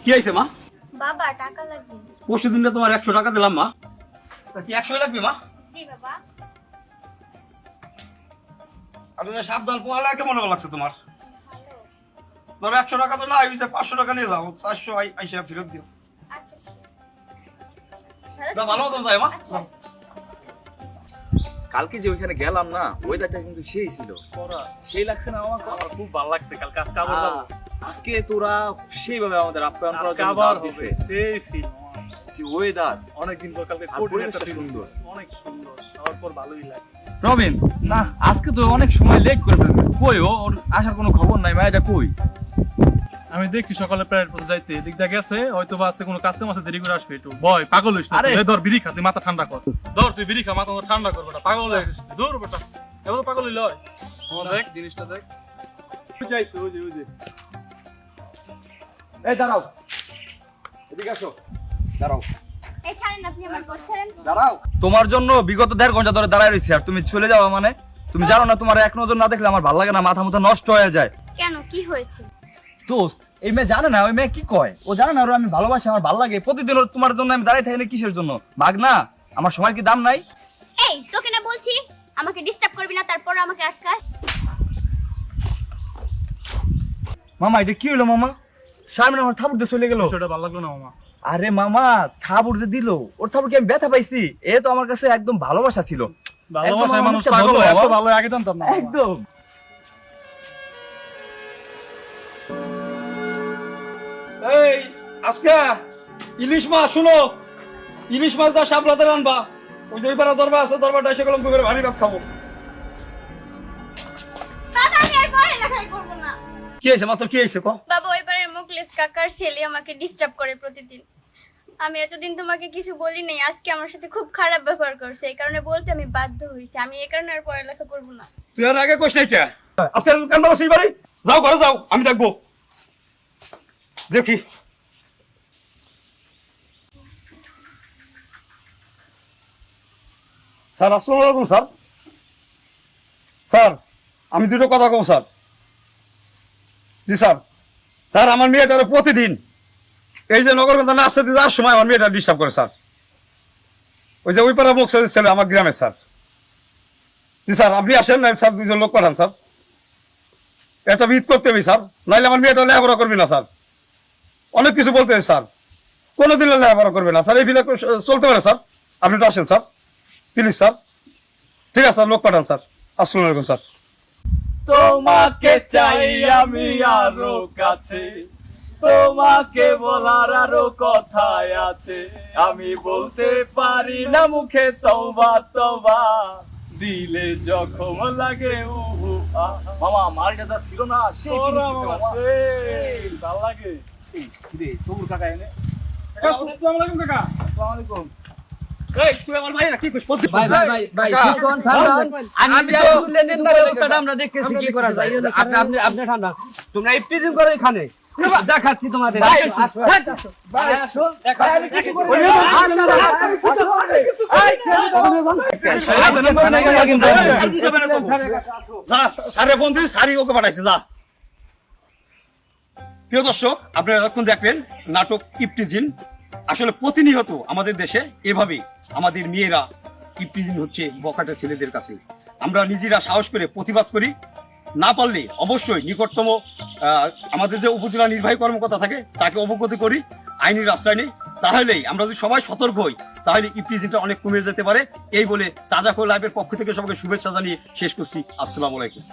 কি হয়েছে মা? বাবা টাকা লাগবে। পরশু দিনে তোমার 100 টাকা দিলাম মা, তা কি 100 লাগবে মা? জি বাবা। আর তুমি সাবধান, পোয়ালা কেমন লাগছে তোমার? ভালো। ধরো 100 টাকা তো না, 500 টাকা নিয়ে যাও, 400 আইসা ফেরত দিও। আচ্ছা ঠিক তা ভালো মতন যাই মা। আচ্ছা। কালকে যে ওইখানে গেলাম না, ওয়েদারটা কিন্তু সেই ছিল, সেই লাগছে না আমার? আমার খুব ভালো লাগছে। কালকে আজকে আবার যাবো। আজকে তোরা সেইভাবে আমাদের আপ্যায়ন করার আজকে জন্য আবার দাওয়াত দিছে। হবে সেই ফিল। যে ওয়েদার অনেকদিন পর কালকে আর কঠিন পরিবেশটা একটা সুন্দর। সুন্দর, অনেক সুন্দর। আমার পর ভালোই লাগে। রবিন, না আজকে তো অনেক সময় লেট করে ফেলছিস, কই ওর আসার কোনো খবর নাই, মায়েরা কই? আমি দেখছি সকালে প্রায় পথে যাইতে, এদিক দিয়ে গেছে, হয়তো বা আজকে কোনো কাজকাম আছে, দেরি করে আসবে একটু। বয় পাগল হইস না। আরে! এই ধর বিড়ি খা, তুই মাথা ঠান্ডা কর। ধর তুই বিড়ি খা, মাথা ঠান্ডা কর বেটা। পাগল হয়ে গেছিস তুই। দূর বেটা, এবার তো পাগল হইল। দেখ জিনিসটা দেখ। তুই যাইছিস, ওই যে ওই যে। এই দাঁড়াও, এদিকে আসো, দাঁড়াও এই ছাড়েন, আপনি আমার পথ ছাড়েন। দাঁড়াও। তোমার জন্য বিগত 1.5 ঘন্টা ধরে দাঁড়ায় রয়েছি, আর তুমি চলে যাওয়া মানে? তুমি জানো না তোমার এক নজর না দেখলে আমার ভালো লাগে না, মাথা মুথা নষ্ট হয়ে যায়। কেন, কি হয়েছে? দোস্ত, এই মেয়ে জানে না, ওই মেয়ে কি কয়, ও জানে না ওর আমি ভালোবাসি, আমার ভালো লাগে, প্রতিদিন ওর তোমার জন্য আমি দাঁড়াই থাকি না, কিসের জন্য? ভাগ না, আমার সময় কি দাম নাই? এই তোকে না বলছি আমাকে ডিস্টার্ব করবি না, তারপর আমাকে আটকাস। মামা এটা কি হলো মামা? শারমিন আমার থাবুর দিয়ে চলে গেল। বিষয়টা ভালো লাগলো না মামা। আরে মামা, থাবুর যে দিল, ওর থাবুর কি আমি ব্যথা পাইছি? এ তো আমার কাছে একদম ভালোবাসা ছিল। ভালোবাসায় একদম মানুষ অনেকটা পাগল বন্ধু হয়, এত আমার। ভালো আগে জানতাম না মামা। একদম। এই আজকে ইলিশ মাছ, শুনো, ইলিশ মাছ দা সাবলাতে আনবা। ওই যে ওইবার দরবার আছে, দরবারটা এসে গেলাম, দুপুরে ভারী ভাত খাবো। বাবা আমি আর পরে লেখাই করব না। কি হয়েছে মা, তোর কি হয়েছে? বাবা ওইবারে মুখলেস কাকার ছেলে আমাকে ডিস্টার্ব করে প্রতিদিন। আমি এতদিন তোমাকে কিছু বলি নাই, আজকে আমার সাথে খুব খারাপ ব্যবহার করছে, এই কারণে বলতে আমি বাধ্য হইছি। আমি এই কারণে আর পড়ালেখা করব না। তুই আর আগে কোশ নাই কে? আজকে কেন বসিস বাড়ি? যাও ঘরে যাও, আমি দেখবো, দেখি। স্যার আসসালামু আলাইকুম স্যার। স্যার আমি দুটো কথা কব স্যার। জি স্যার। স্যার আমার মেয়েটার প্রতিদিন এই যে নগরগঞ্জ নাচতে যাওয়ার সময় আমার মেয়েটা ডিস্টার্ব করে স্যার। ওই যে ওই পাড়া মুখ ছেলে আমার গ্রামের স্যার। জি স্যার আপনি আসেন না স্যার, 2জন লোক পাঠান স্যার, একটা ভিত করতে হবে স্যার, নাইলে আমার মেয়েটা লেখাপড়া করবে না স্যার। অনেক কিছু বলতে হবে স্যার, কোনোদিন লেখাপড়া করবে না স্যার, এই ফিলে চলতে পারে স্যার। আপনি তো আসেন স্যার প্লিজ স্যার। ঠিক আছে স্যার, লোক পাঠান স্যার। আসসালামু আলাইকুম স্যার। তোমাকে চাই আমি আরো কাছে, তোমাকে বলার আরো কথাই আছে, আমি বলতে পারি না মুখে তওবা তওবা, দিলে জখম লাগে উহু আহ। মামা আমার এটা ছিল না, সেই ওরা ফিলিংটা মামা, মামা। সেই ভালো লাগে। এই, কিরে, তবুর কাকা এনে। কাকা, আসসালামু আলাইকুম কাকা। আসসালামু আলাইকুম। এই তুই আমার ভাইরা কি কইছ? ভাই কাকা, শিরকন ঠান্ডা আমি তো তো লেনদেন না ব্যবস্থাটা আমরা দেখতেছি কি করা যায়। আপনি আপনি ঠান্ডা, তোমরা ইফতিজিং করো এখানে, দেখাচ্ছি তোমাদের। ভাই, আসো, আসো। ভাই, আসো, দেখা। যা স্যারে ফোন দিস, স্যারই ওকে পাঠাইছে, যা। প্রিয় দর্শক, আপনারা এখন দেখলেন নাটক ইফতিজিন। আসলে প্রতিনিয়ত আমাদের দেশে এভাবে আমাদের মেয়েরা ইফতিজিন হচ্ছে বখাটে ছেলেদের কাছে। আমরা নিজেরা সাহস করে প্রতিবাদ করি, না পারলে অবশ্যই নিকটতম আমাদের যে উপজেলা নির্বাহী কর্মকর্তা থাকে তাকে অবগত করি, আইনি রাস্তায় নেই। তাহলেই আমরা যদি সবাই সতর্ক হই, তাহলে ইফতিজিনটা অনেক কমে যেতে পারে। এই বলে তাজা খোলা লাইভের পক্ষ থেকে সবাইকে শুভেচ্ছা জানিয়ে শেষ করছি। আসসালামু আলাইকুম।